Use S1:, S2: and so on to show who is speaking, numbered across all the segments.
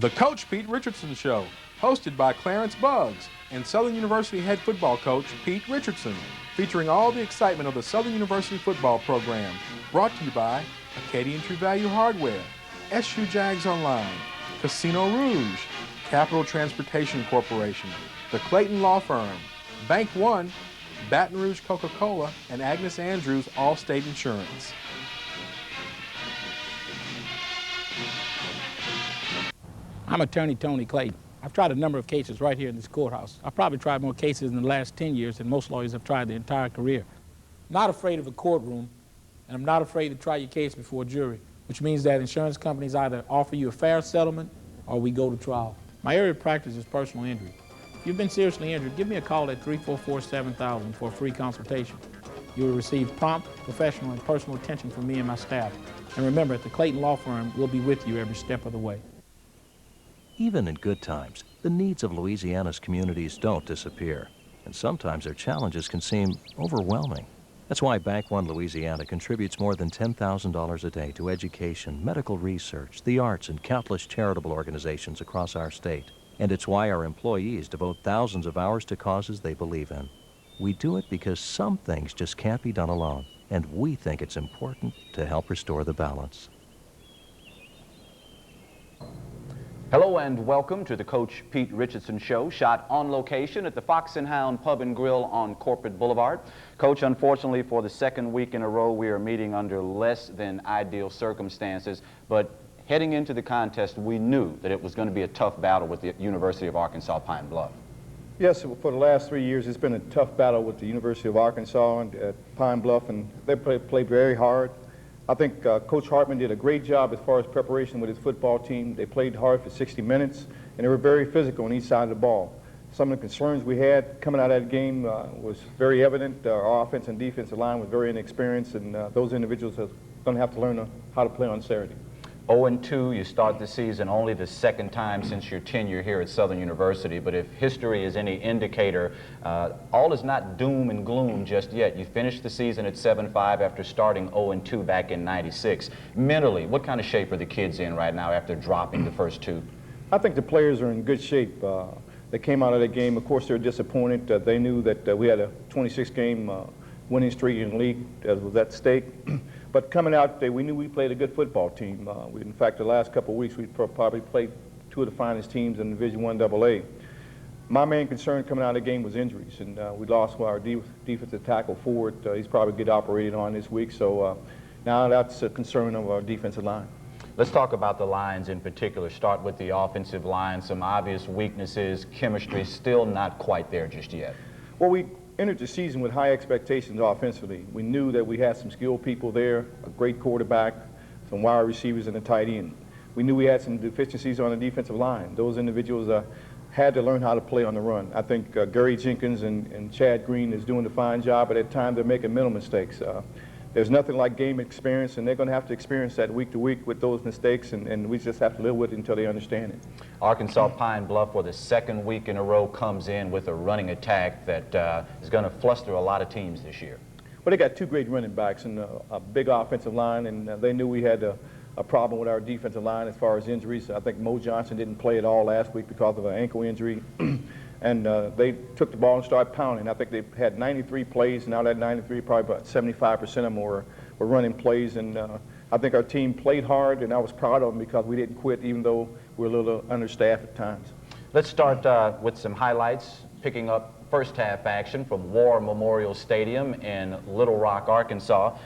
S1: The Coach Pete Richardson Show, hosted by Clarence Buggs and Southern University head football coach Pete Richardson, featuring all the excitement of the Southern University football program. Brought to you by Acadian True Value Hardware, SU Jags Online, Casino Rouge, Capital Transportation Corporation, the Clayton Law Firm, Bank One, Baton Rouge Coca-Cola, and Agnes Andrews Allstate Insurance.
S2: I'm attorney Tony Clayton. I've tried a number of cases right here in this courthouse. I've probably tried more cases in the last 10 years than most lawyers have tried their entire career. I'm not afraid of a courtroom, and I'm not afraid to try your case before a jury, which means that insurance companies either offer you a fair settlement or we go to trial. My area of practice is personal injury. If you've been seriously injured, give me a call at 344-7000 for a free consultation. You will receive prompt, professional, and personal attention from me and my staff. And remember, at the Clayton Law Firm, we'll be with you every step of the way.
S3: Even in good times, the needs of Louisiana's communities don't disappear, and sometimes their challenges can seem overwhelming. That's why Bank One Louisiana contributes more than $10,000 a day to education, medical research, the arts, and countless charitable organizations across our state. And it's why our employees devote thousands of hours to causes they believe in. We do it because some things just can't be done alone, and we think it's important to help restore the balance.
S4: Hello and welcome to the Coach Pete Richardson Show, shot on location at the Fox and Hound Pub and Grill on Corporate Boulevard. Coach, unfortunately, for the second week in a row, we are meeting under less than ideal circumstances, but heading into the contest, we knew that it was going to be a tough battle with the University of Arkansas Pine Bluff.
S5: Yes, for the last 3 years, it's been a tough battle with the University of Arkansas and at Pine Bluff, and they played very hard. I think Coach Hartman did a great job as far as preparation with his football team. They played hard for 60 minutes, and they were very physical on each side of the ball. Some of the concerns we had coming out of that game was very evident. Our offense and defensive line was very inexperienced, and those individuals are going to have to learn how to play on Saturday.
S4: 0-2, you start the season only the second time since your tenure here at Southern University, but if history is any indicator, all is not doom and gloom just yet. You finished the season at 7-5 after starting 0-2 back in '96. Mentally, what kind of shape are the kids in right now after dropping the first two?
S5: I think the players are in good shape. They came out of that game, of course, they're disappointed. They knew that we had a 26-game winning streak in the league that was at stake. But coming out, we knew we played a good football team. In fact, the last couple of weeks, we probably played two of the finest teams in Division I AA. My main concern coming out of the game was injuries, and we lost our defensive tackle forward. He's probably get operated on this week, so now that's a concern of our defensive line.
S4: Let's talk about the lines in particular. Start with the offensive line. Some obvious weaknesses, chemistry still not quite there just yet.
S5: Well, we entered the season with high expectations offensively. We knew that we had some skilled people there, a great quarterback, some wide receivers, and a tight end. We knew we had some deficiencies on the defensive line. Those individuals had to learn how to play on the run. I think Gary Jenkins and Chad Green is doing a fine job, but at times they're making mental mistakes. There's nothing like game experience, and they're going to have to experience that week to week with those mistakes, and we just have to live with it until they understand it.
S4: Arkansas Pine Bluff, for the second week in a row, comes in with a running attack that is going to fluster a lot of teams this year.
S5: Well, they got two great running backs and a big offensive line, and they knew we had a problem with our defensive line as far as injuries. I think Mo Johnson didn't play at all last week because of an ankle injury. And they took the ball and started pounding. I think they had 93 plays, and out of that 93, probably about 75% of them were running plays. And I think our team played hard, and I was proud of them because we didn't quit, even though we were a little understaffed at times.
S4: Let's start with some highlights, picking up first half action from War Memorial Stadium in Little Rock, Arkansas.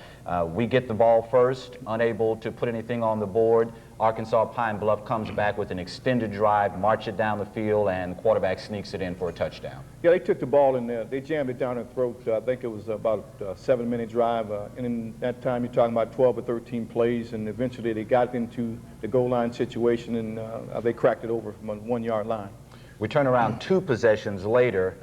S4: We get the ball first, unable to put anything on the board. Arkansas Pine Bluff comes back with an extended drive, march it down the field, and quarterback sneaks it in for a touchdown.
S5: Yeah, they took the ball in there. They jammed it down their throat. I think it was about a 7-minute drive. And in that time, you're talking about 12 or 13 plays, and eventually they got into the goal line situation, and they cracked it over from a 1-yard line.
S4: We turn around 2 possessions later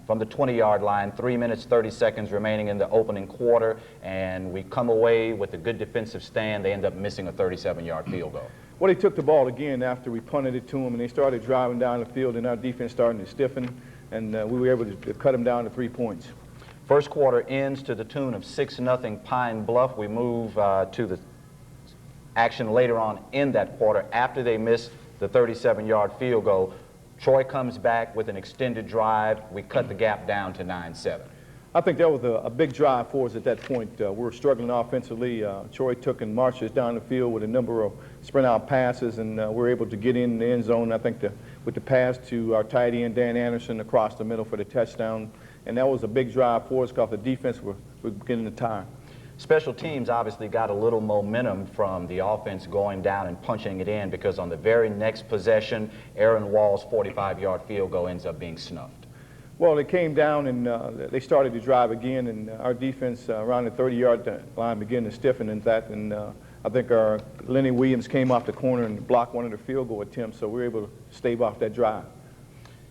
S4: from the 20-yard line, 3 minutes, 30 seconds remaining in the opening quarter, and we come away with a good defensive stand. They end up missing a 37-yard field goal.
S5: Well, they took the ball again after we punted it to them, and they started driving down the field, and our defense started to stiffen, and we were able to cut them down to 3 points.
S4: First quarter ends to the tune of 6-0 Pine Bluff. We move to the action later on in that quarter after they miss the 37-yard field goal. Troy comes back with an extended drive. We cut the gap down to 9-7.
S5: I think that was a big drive for us at that point. We were struggling offensively. Troy took and marched us down the field with a number of sprint-out passes, and we were able to get in the end zone, I think, with the pass to our tight end, Dan Anderson, across the middle for the touchdown. And that was a big drive for us because the defense were beginning to tire.
S4: Special teams obviously got a little momentum from the offense going down and punching it in, because on the very next possession, Aaron Wall's 45-yard field goal ends up being snuffed.
S5: Well, they came down and they started to drive again, and our defense around the 30-yard line began to stiffen in that. And I think our Lenny Williams came off the corner and blocked one of the field goal attempts, so we were able to stave off that drive.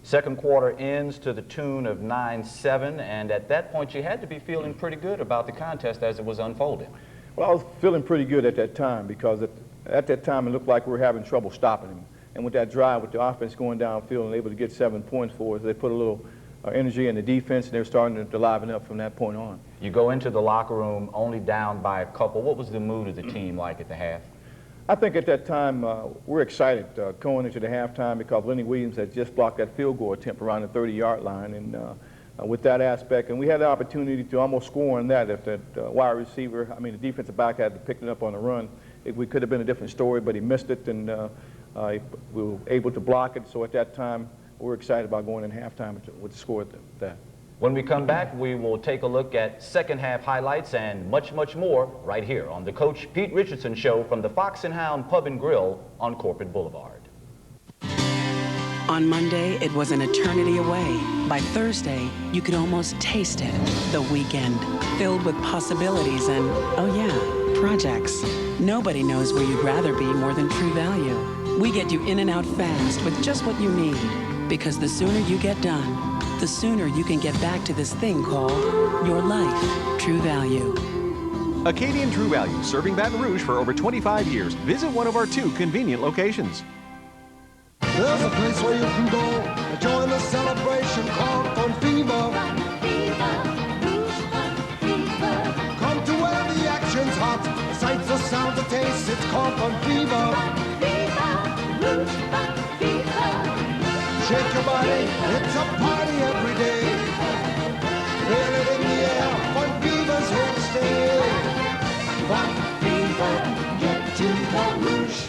S4: Second quarter ends to the tune of 9-7, and at that point you had to be feeling pretty good about the contest as it was unfolding.
S5: Well, I was feeling pretty good at that time, because at that time it looked like we were having trouble stopping him. And with that drive, with the offense going downfield and able to get 7 points for us, they put a little energy in the defense, and they're starting to liven up from that point on.
S4: You go into the locker room only down by a couple. What was the mood of the team like at the half?
S5: I think at that time we're excited going into the halftime, because Lenny Williams had just blocked that field goal attempt around the 30-yard line, and with that aspect, and we had the opportunity to almost score on that if that wide receiver, the defensive back had picked it up on the run. We could have been a different story, but he missed it, and we were able to block it. So at that time, we're excited about going in halftime with the score at that.
S4: When we come back, we will take a look at second half highlights and much, much more right here on the Coach Pete Richardson Show from the Fox and Hound Pub and Grill on Corporate Boulevard.
S6: On Monday, it was an eternity away. By Thursday, you could almost taste it. The weekend, filled with possibilities and, oh yeah, projects. Nobody knows where you'd rather be more than True Value. We get you in and out fast with just what you need. Because the sooner you get done, the sooner you can get back to this thing called your life. True Value.
S7: Acadian True Value, serving Baton Rouge for over 25 years. Visit one of our 2 convenient locations.
S8: There's a place where you can go and join the celebration called Fun Fever. Come to where the action's hot, the sights, the sounds, the tastes. It's called Fun Fever. Shake your body, it's a party every day. Feel it in the air, Fun Fever's here to stay. Fun Fever, get to the Rouge.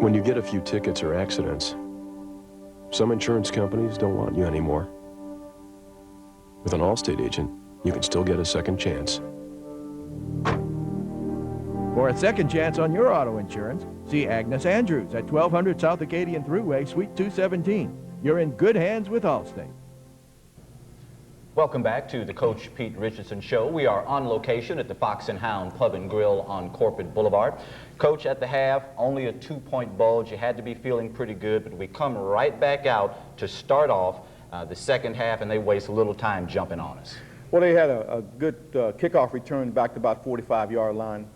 S9: When you get a few tickets or accidents, some insurance companies don't want you anymore. With an Allstate agent, you can still get a second chance.
S10: For a second chance on your auto insurance, see Agnes Andrews at 1200 South Acadian Thruway, Suite 217. You're in good hands with Allstate.
S4: Welcome back to the Coach Pete Richardson Show. We are on location at the Fox and Hound Pub and Grill on Corporate Boulevard. Coach, at the half, only a 2-point bulge. You had to be feeling pretty good, but we come right back out to start off the second half, and they waste a little time jumping on us.
S5: Well, they had a good kickoff return back to about 45-yard line.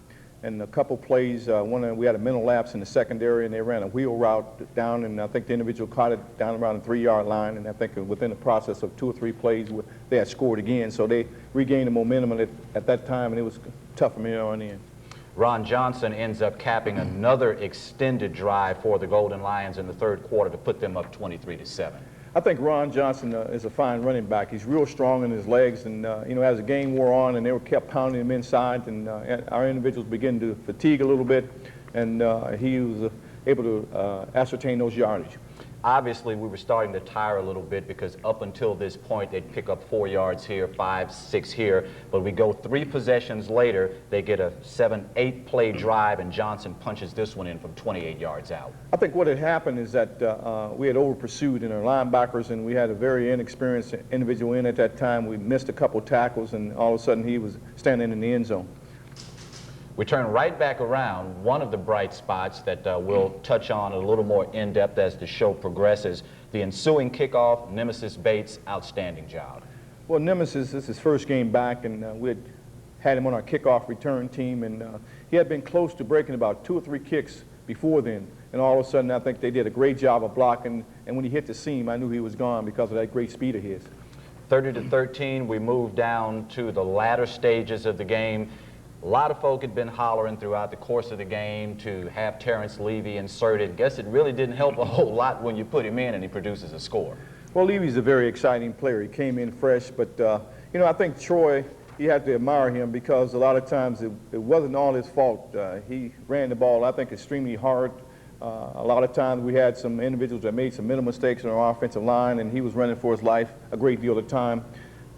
S5: And a couple plays, we had a mental lapse in the secondary, and they ran a wheel route down, and I think the individual caught it down around the 3-yard line, and I think within the process of 2 or 3 plays, they had scored again. So they regained the momentum at that time, and it was tough from here on in.
S4: Ron Johnson ends up capping another extended drive for the Golden Lions in the third quarter to put them up 23-7.
S5: I think Ron Johnson is a fine running back. He's real strong in his legs, and as the game wore on and they kept pounding him inside, and our individuals began to fatigue a little bit, and he was able to ascertain those yardage.
S4: Obviously, we were starting to tire a little bit because up until this point, they'd pick up 4 yards here, 5, 6 here. But we go 3 possessions later, they get a 7, 8 play drive, and Johnson punches this one in from 28 yards out.
S5: I think what had happened is that we had over-pursued in our linebackers, and we had a very inexperienced individual in at that time. We missed a couple tackles, and all of a sudden he was standing in the end zone.
S4: We turn right back around. One of the bright spots that we'll touch on a little more in-depth as the show progresses, the ensuing kickoff, Nemesis Bates, outstanding job.
S5: Well, Nemesis, this is his first game back, and we had him on our kickoff return team, and he had been close to breaking about 2 or 3 kicks before then, and all of a sudden I think they did a great job of blocking, and when he hit the seam, I knew he was gone because of that great speed of his.
S4: 30-13, we moved down to the latter stages of the game. A lot of folk had been hollering throughout the course of the game to have Terrence Levy inserted. Guess it really didn't help a whole lot when you put him in and he produces a score.
S5: Well, Levy's a very exciting player. He came in fresh, but you know, I think Troy, you have to admire him because a lot of times it wasn't all his fault. He ran the ball, I think, extremely hard. A lot of times we had some individuals that made some mental mistakes on our offensive line, and he was running for his life a great deal of the time.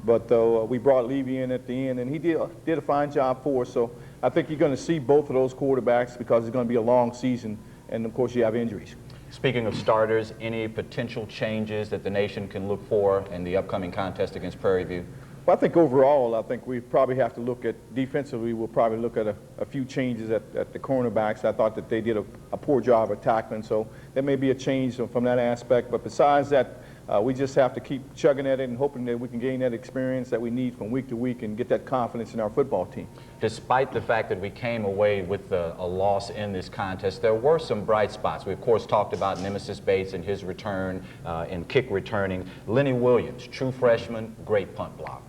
S5: But we brought Levy in at the end, and he did a fine job for us. So I think you're going to see both of those quarterbacks because it's going to be a long season, and of course you have injuries.
S4: Speaking of starters, any potential changes that the nation can look for in the upcoming contest against Prairie View?
S5: Well, I think overall, I think we probably have to look at defensively. We'll probably look at a few changes at the cornerbacks. I thought that they did a poor job of tackling, so there may be a change from that aspect. But besides that, we just have to keep chugging at it and hoping that we can gain that experience that we need from week to week and get that confidence in our football team.
S4: Despite the fact that we came away with a loss in this contest, there were some bright spots. We, of course, talked about Nemesis Bates and his return in kick returning. Lenny Williams, true freshman, great punt block.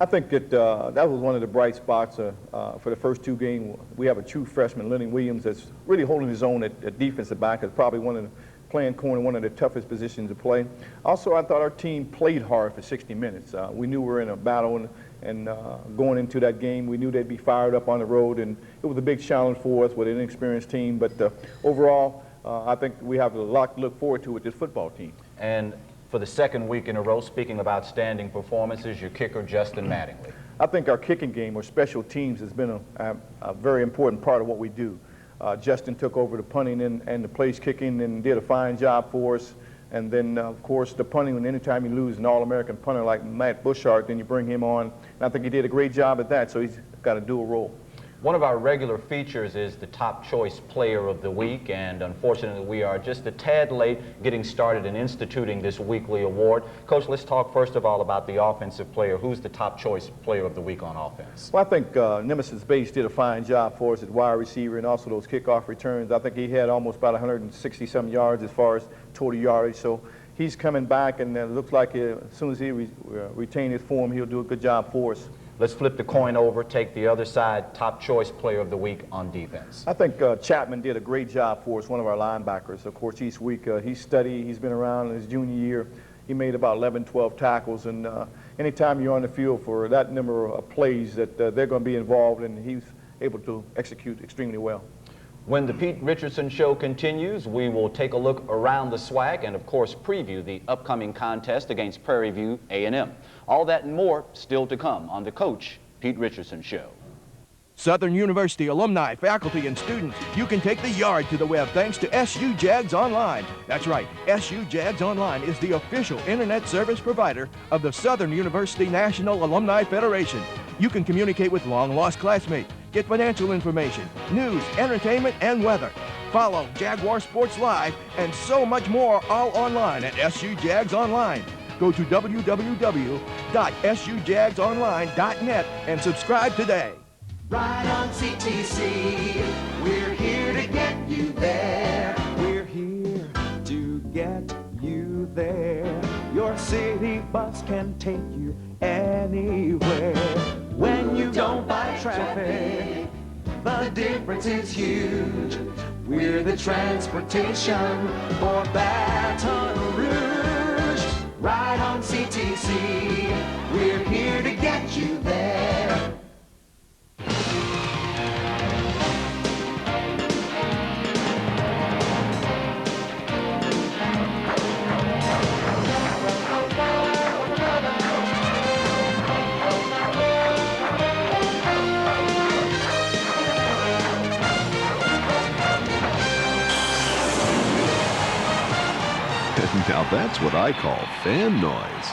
S5: I think that that was one of the bright spots for the first 2 games. We have a true freshman, Lenny Williams, that's really holding his own at defensive back. It's probably playing corner, one of the toughest positions to play. Also, I thought our team played hard for 60 minutes. We knew we were in a battle, and going into that game, we knew they'd be fired up on the road, and it was a big challenge for us with an inexperienced team. But overall, I think we have a lot to look forward to with this football team.
S4: And for the second week in a row, speaking of outstanding performances, your kicker, Justin Mattingly.
S5: I think our kicking game, or special teams, has been a very important part of what we do. Justin took over the punting and the place kicking and did a fine job for us. And then, of course, the punting, and anytime you lose an All-American punter like Matt Bushart, then you bring him on. And I think he did a great job at that, so he's got a dual role.
S4: One of our regular features is the top choice player of the week, and unfortunately we are just a tad late getting started in instituting this weekly award. Coach, let's talk first of all about the offensive player. Who's the top choice player of the week on offense?
S5: Well, I think Nemesis Bates did a fine job for us at wide receiver and also those kickoff returns. I think he had almost about 160-some yards as far as total yardage, so he's coming back, and it looks like as soon as he retains his form, he'll do a good job for us.
S4: Let's flip the coin over, take the other side, top choice player of the week on defense.
S5: I think Chapman did a great job for us, one of our linebackers. Of course, each week he's steady. He's been around in his junior year. He made about 11, 12 tackles, and anytime you're on the field for that number of plays that they're going to be involved, and he's able to execute extremely well.
S4: When the Pete Richardson Show continues, we will take a look around the SWAC and, of course, preview the upcoming contest against Prairie View A&M. All that and more still to come on the Coach Pete Richardson Show.
S10: Southern University alumni, faculty, and students, you can take the yard to the web thanks to SU Jags Online. That's right, SU Jags Online is the official internet service provider of the Southern University National Alumni Federation. You can communicate with long-lost classmates, get financial information, news, entertainment, and weather. Follow Jaguar Sports Live and so much more all online at SU Jags Online. Go to www.sujagsonline.net and subscribe today.
S8: Right on CTC, we're here to get you there. We're here to get you there. Your city bus can take you anywhere. When you don't fight traffic, the difference is huge. We're the transportation for Baton Rouge. Right on CTC, we're here to get you there.
S11: Now that's what I call fan noise.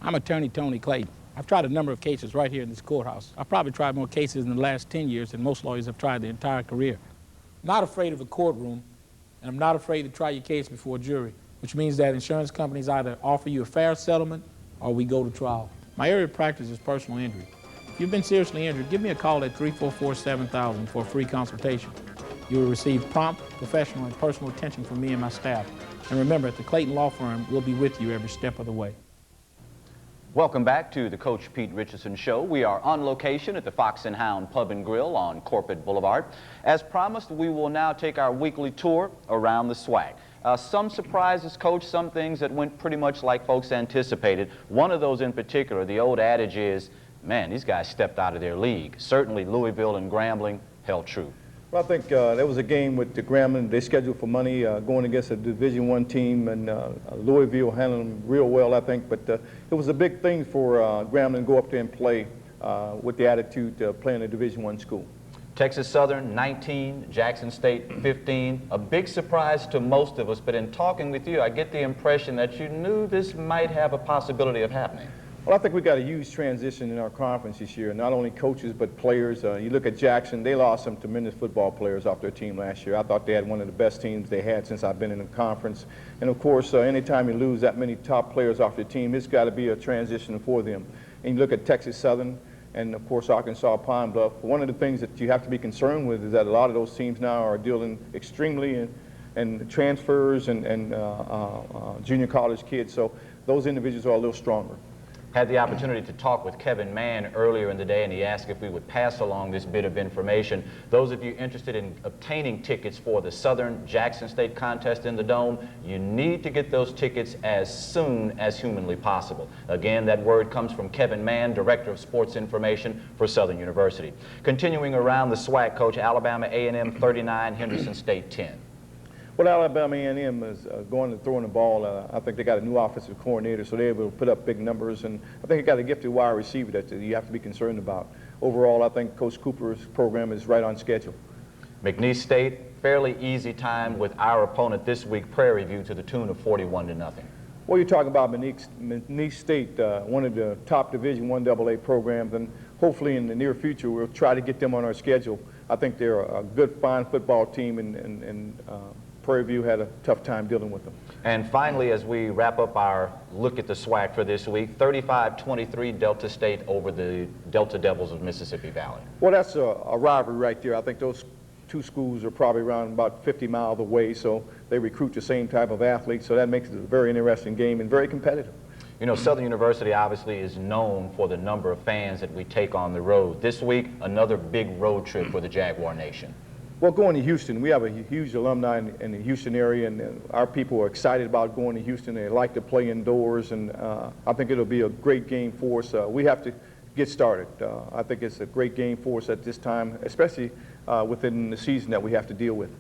S2: I'm attorney Tony Clayton. I've tried a number of cases right here in this courthouse. I've probably tried more cases in the last 10 years than most lawyers have tried their entire career. I'm not afraid of a courtroom, and I'm not afraid to try your case before a jury, which means that insurance companies either offer you a fair settlement or we go to trial. My area of practice is personal injury. If you've been seriously injured, give me a call at 344-7000 for a free consultation. You will receive prompt, professional, and personal attention from me and my staff. And remember, at the Clayton Law Firm, we'll be with you every step of the way.
S4: Welcome back to the Coach Pete Richardson Show. We are on location at the Fox and Hound Pub and Grill on Corporate Boulevard. As promised, we will now take our weekly tour around the SWAC. Some surprises, Coach, some things that went pretty much like folks anticipated. One of those in particular, the old adage is, man, these guys stepped out of their league. Certainly Louisville and Grambling held true.
S5: Well, I think there was a game with the Grambling. They scheduled for money going against a Division I team, and Louisville handled them real well, I think. But it was a big thing for Grambling to go up there and play with the attitude of playing a Division I school.
S4: Texas Southern 19, Jackson State 15. A big surprise to most of us, but in talking with you, I get the impression that you knew this might have a possibility of happening.
S5: Well, I think we got a huge transition in our conference this year, not only coaches but players. You look at Jackson, they lost some tremendous football players off their team last year. I thought they had one of the best teams they had since I've been in the conference. And of course, anytime you lose that many top players off the team, it's got to be a transition for them. And you look at Texas Southern and of course Arkansas Pine Bluff. One of the things that you have to be concerned with is that a lot of those teams now are dealing extremely in transfers and junior college kids. So those individuals are a little stronger.
S4: Had the opportunity to talk with Kevin Mann earlier in the day, and he asked if we would pass along this bit of information. Those of you interested in obtaining tickets for the Southern Jackson State contest in the Dome, you need to get those tickets as soon as humanly possible. Again, that word comes from Kevin Mann, Director of Sports Information for Southern University. Continuing around the SWAC, Coach, Alabama A&M 39, Henderson State 10.
S5: Well, Alabama A&M is going to throwing the ball. I think they got a new offensive coordinator, so they're able to put up big numbers. And I think they got a gifted wide receiver that you have to be concerned about. Overall, I think Coach Cooper's program is right on schedule.
S4: McNeese State, fairly easy time with our opponent this week, Prairie View, to the tune of 41-0.
S5: Well, you're talking about McNeese State, one of the top Division I AA programs, and hopefully in the near future we'll try to get them on our schedule. I think they're a good, fine football team, and Prairie View had a tough time dealing with them.
S4: And finally, as we wrap up our look at the SWAC for this week, 35-23 Delta State over the Delta Devils of Mississippi Valley.
S5: Well, that's a rivalry right there. I think those two schools are probably around about 50 miles away, so they recruit the same type of athletes, so that makes it a very interesting game and very competitive.
S4: You know, Southern University obviously is known for the number of fans that we take on the road. This week, another big road trip for the Jaguar Nation.
S5: Well, going to Houston, we have a huge alumni in the Houston area, and our people are excited about going to Houston. They like to play indoors, and I think it'll be a great game for us. We have to get started. I think it's a great game for us at this time, especially within the season that we have to deal with.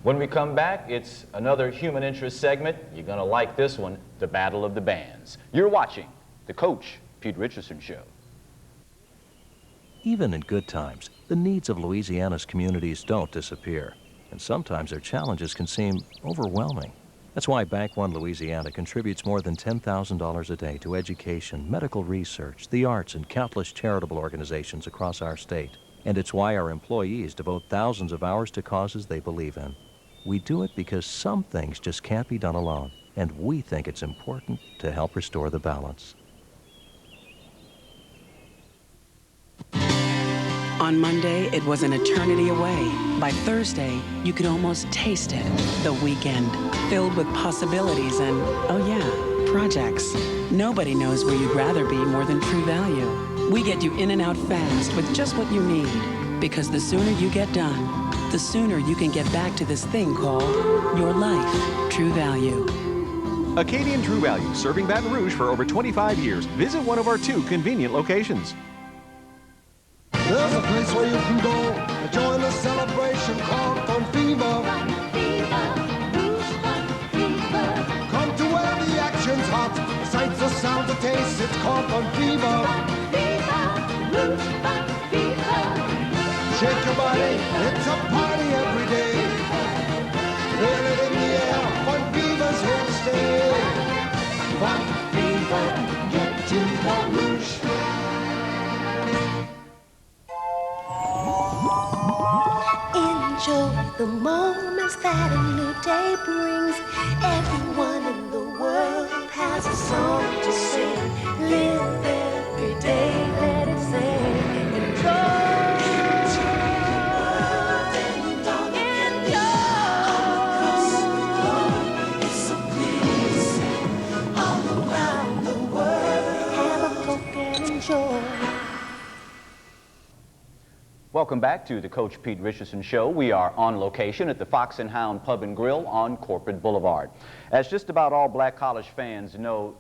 S4: When we come back, it's another human interest segment. You're going to like this one, the Battle of the Bands. You're watching the Coach Pete Richardson Show.
S3: Even in good times, the needs of Louisiana's communities don't disappear, and sometimes their challenges can seem overwhelming. That's why Bank One Louisiana contributes more than $10,000 a day to education, medical research, the arts, and countless charitable organizations across our state. And it's why our employees devote thousands of hours to causes they believe in. We do it because some things just can't be done alone, and we think it's important to help restore the balance.
S6: On Monday, it was an eternity away. By Thursday, you could almost taste it. The weekend, filled with possibilities and, oh yeah, projects. Nobody knows where you'd rather be more than True Value. We get you in and out fast with just what you need. Because the sooner you get done, the sooner you can get back to this thing called your life. True Value.
S7: Acadian True Value, serving Baton Rouge for over 25 years. Visit one of our 2 convenient locations.
S8: There's a place where you can go to join the celebration called Fun Fever. Come to where the action's hot, the sights, the sounds, the tastes, it's called Fun Fever. Shake your body, it's a party every
S12: the moments that a new day brings. Everyone in the world has a song to sing. Live every day, let it sing. Enjoy.
S4: Welcome back to the Coach Pete Richardson Show. We are on location at the Fox and Hound Pub and Grill on Corporate Boulevard. As just about all black college fans know,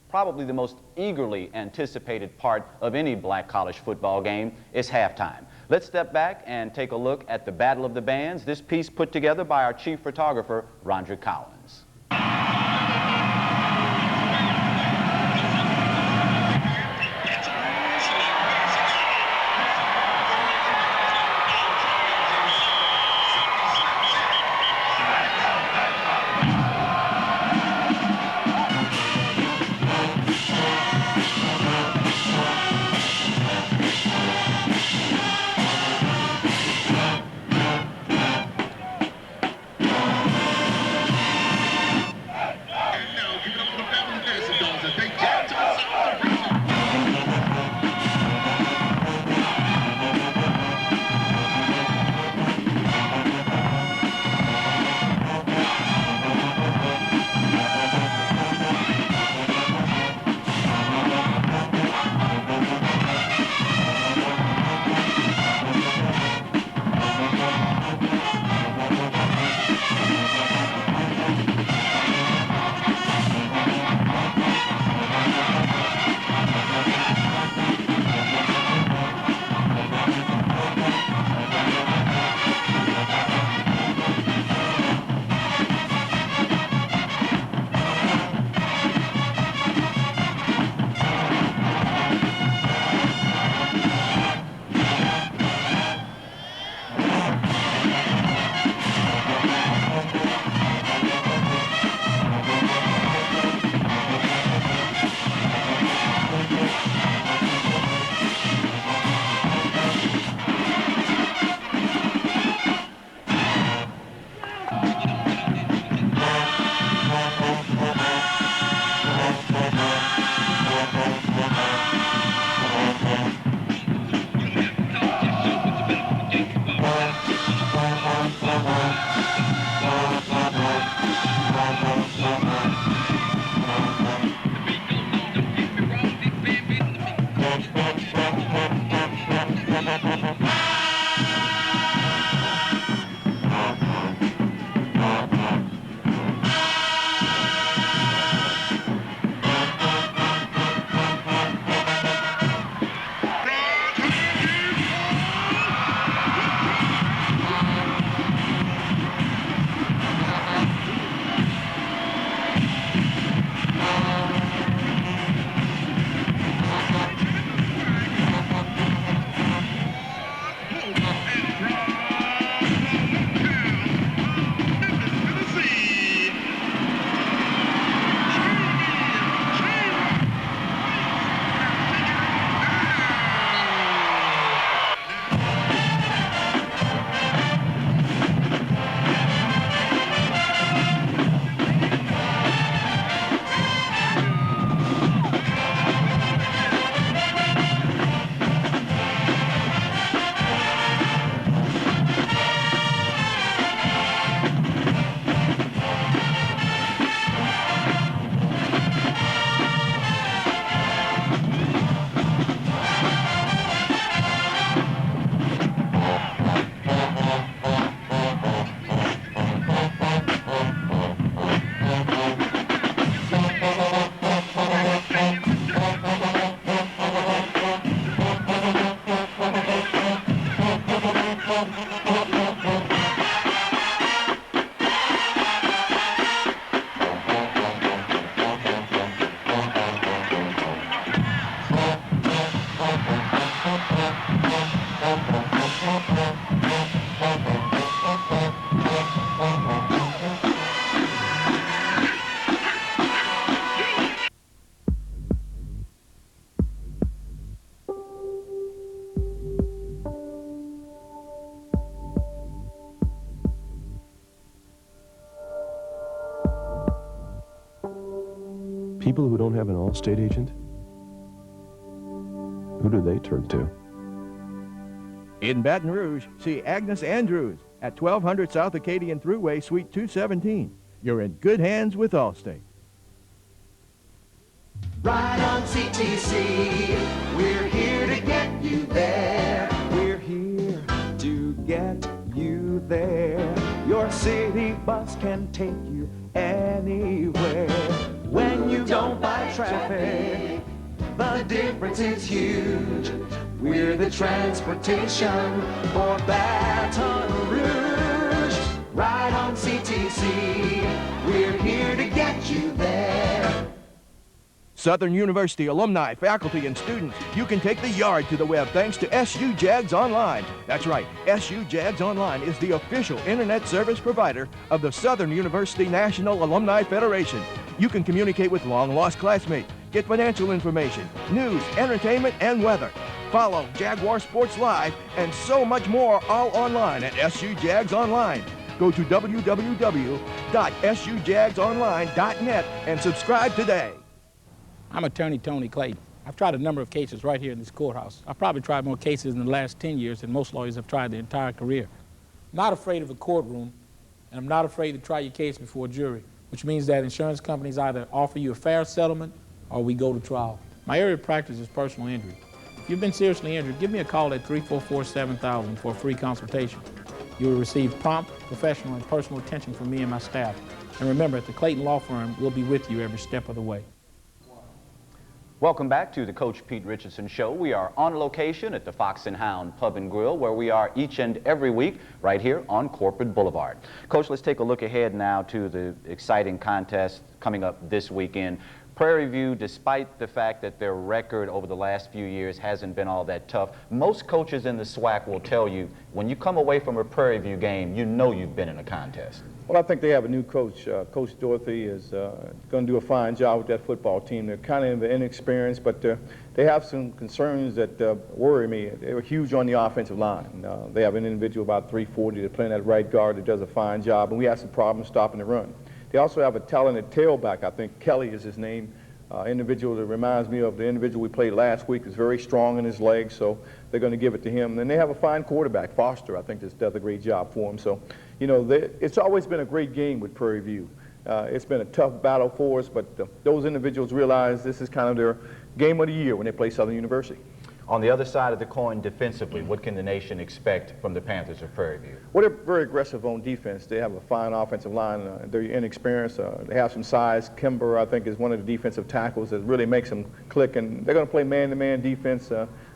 S4: probably the most eagerly anticipated part of any black college football game is halftime. Let's step back and take a look at the Battle of the Bands, this piece put together by our chief photographer, Rondrick Collins.
S9: People who don't have an All-State agent, who do they turn to?
S10: In Baton Rouge, see Agnes Andrews at 1200 South Acadian Thruway, Suite 217. You're in good hands with Allstate.
S8: Ride on CTC, we're here to get you there. We're here to get you there. Your city bus can take you anywhere. When you don't buy traffic, the difference is huge. We're the transportation for Baton Rouge. Ride on CTC, we're here to get you there.
S10: Southern University alumni, faculty, and students, you can take the yard to the web thanks to SU Jags Online. That's right, SU Jags Online is the official internet service provider of the Southern University National Alumni Federation. You can communicate with long-lost classmates, get financial information, news, entertainment, and weather. Follow Jaguar Sports Live and so much more all online at SU Jags Online. Go to www.sujagsonline.net and subscribe today.
S2: I'm attorney Tony Clayton. I've tried a number of cases right here in this courthouse. I've probably tried more cases in the last 10 years than most lawyers have tried their entire career. I'm not afraid of a courtroom, and I'm not afraid to try your case before a jury, which means that insurance companies either offer you a fair settlement or we go to trial. My area of practice is personal injury. If you've been seriously injured, give me a call at 344-7000 for a free consultation. You will receive prompt, professional, and personal attention from me and my staff. And remember, at the Clayton Law Firm, we'll be with you every step of the way.
S4: Welcome back to the Coach Pete Richardson Show. We are on location at the Fox and Hound Pub and Grill, where we are each and every week right here on Corporate Boulevard. Coach, let's take a look ahead now to the exciting contest coming up this weekend. Prairie View, despite the fact that their record over the last few years hasn't been all that tough, most coaches in the SWAC will tell you when you come away from a Prairie View game, you know you've been in a contest.
S5: Well, I think they have a new coach. Coach Dorothy is going to do a fine job with that football team. They're kind of inexperienced, but they have some concerns that worry me. They were huge on the offensive line. They have an individual about 340 that's playing at right guard that does a fine job, and we have some problems stopping the run. They also have a talented tailback. I think Kelly is his name. Individual that reminds me of the individual we played last week. Is very strong in his legs, so they're going to give it to him. And then they have a fine quarterback, Foster. I think this does a great job for him. So, you know, it's always been a great game with Prairie View. It's been a tough battle for us, but those individuals realize this is kind of their game of the year when they play Southern University.
S4: On the other side of the coin, defensively, what can the nation expect from the Panthers of Prairie View?
S5: Well, they're very aggressive on defense. They have a fine offensive line. They're inexperienced. They have some size. Kimber, I think, is one of the defensive tackles that really makes them click. And they're going to play man-to-man defense,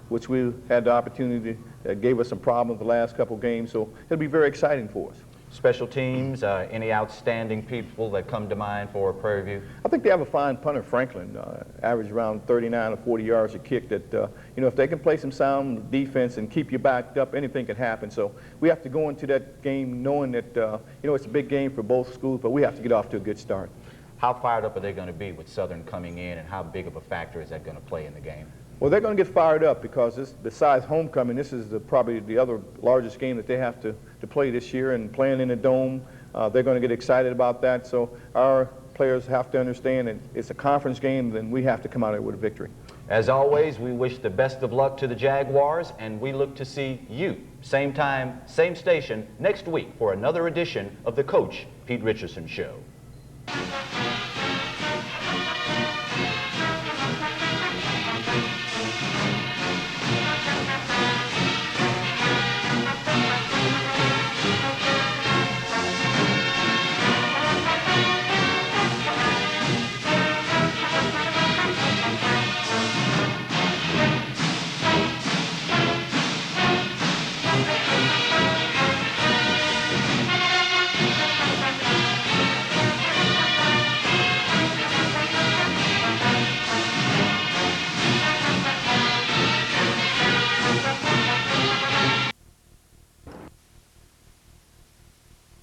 S5: which we had the opportunity that gave us some problems the last couple games. So it'll be very exciting for us.
S4: Special teams, any outstanding people that come to mind for Prairie View?
S5: I think they have a fine punter, Franklin, average around 39 or 40 yards a kick that, you know, if they can play some sound defense and keep you backed up, anything can happen. So we have to go into that game knowing that, you know, it's a big game for both schools, but we have to get off to a good start.
S4: How fired up are they going to be with Southern coming in, and how big of a factor is that going to play in the game?
S5: Well, they're going to get fired up because besides homecoming, this is probably the other largest game that they have to play this year, and playing in a dome, they're going to get excited about that. So our players have to understand that it's a conference game, then we have to come out of it with a victory.
S4: As always, we wish the best of luck to the Jaguars, and we look to see you, same time, same station, next week for another edition of the Coach Pete Richardson Show.